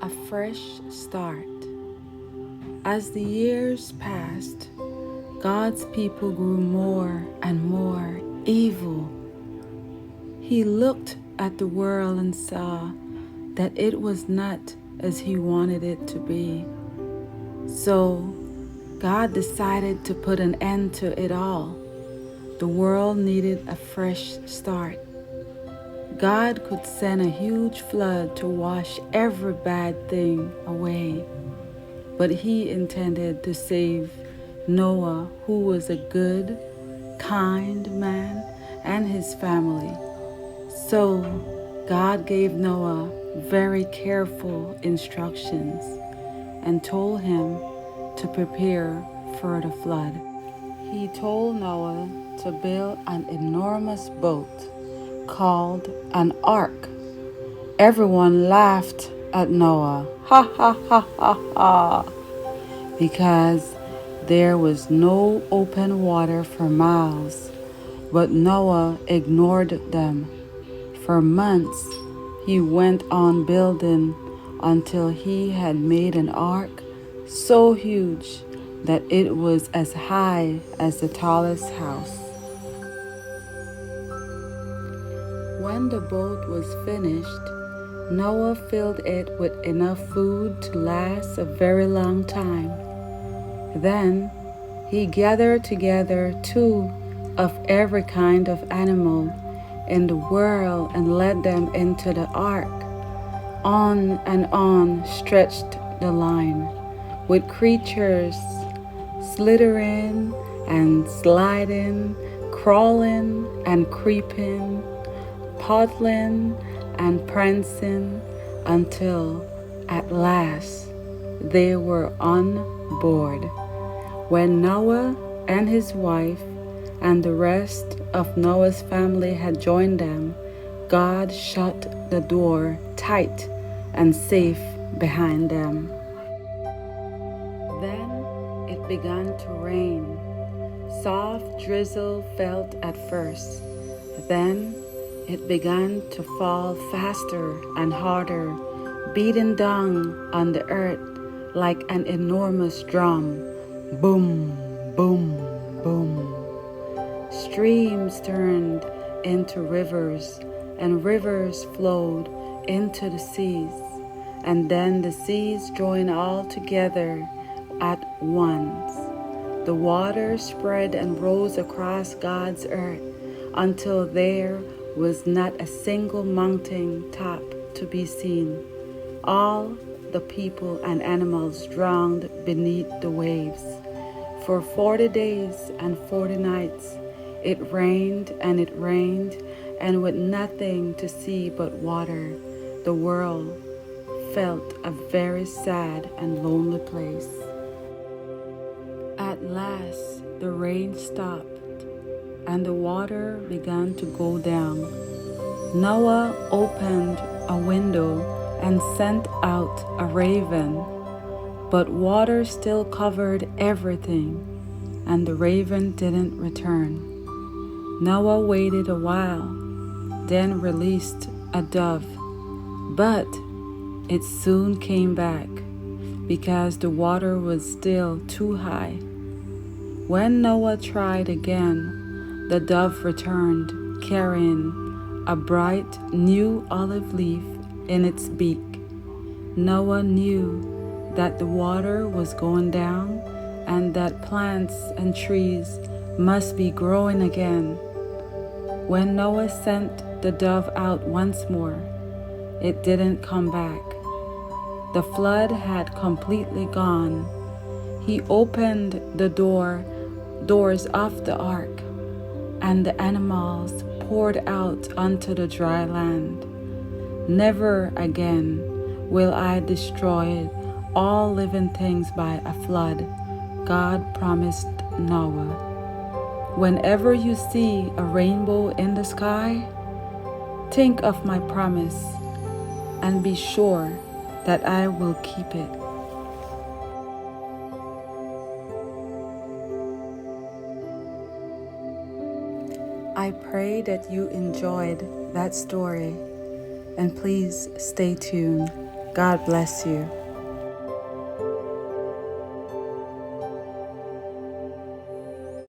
A fresh start. As the years passed, God's people grew more and more evil. He looked at the world and saw that it was not as he wanted it to be. So God decided to put an end to it all. The world needed a fresh start. God could send a huge flood to wash every bad thing away, but he intended to save Noah, who was a good, kind man, and his family. So God gave Noah very careful instructions and told him to prepare for the flood. He told Noah to build an enormous boat called an ark. Everyone laughed at Noah, ha ha ha ha ha, because there was no open water for miles. But Noah ignored them. For months he went on building until he had made an ark so huge that it was as high as the tallest house. When the boat was finished, Noah filled it with enough food to last a very long time. Then he gathered together 2 of every kind of animal in the world and led them into the ark. On and on stretched the line, with creatures slithering and sliding, crawling and creeping, paddling and prancing, until at last they were on board. When Noah and his wife and the rest of Noah's family had joined them, God shut the door tight and safe behind them. Then it began to rain. Soft drizzle fell at first. Then it began to fall faster and harder, beating down on the earth like an enormous drum. Boom, boom, boom. Streams turned into rivers, and rivers flowed into the seas. And then the seas joined all together at once. The water spread and rose across God's earth until there was not a single mountain top to be seen. All the people and animals drowned beneath the waves. For 40 days and 40 nights it rained, and with nothing to see but water, the world felt a very sad and lonely place. At last the rain stopped and the water began to go down. Noah opened a window and sent out a raven, but water still covered everything, and the raven didn't return. Noah waited a while, then released a dove, but it soon came back because the water was still too high. When Noah tried again, the dove returned, carrying a bright new olive leaf in its beak. Noah knew that the water was going down and that plants and trees must be growing again. When Noah sent the dove out once more, it didn't come back. The flood had completely gone. He opened the doors of the ark, and the animals poured out onto the dry land. Never again will I destroy all living things by a flood, God promised Noah. Whenever you see a rainbow in the sky, think of my promise and be sure that I will keep it. I pray that you enjoyed that story, and please stay tuned. God bless you.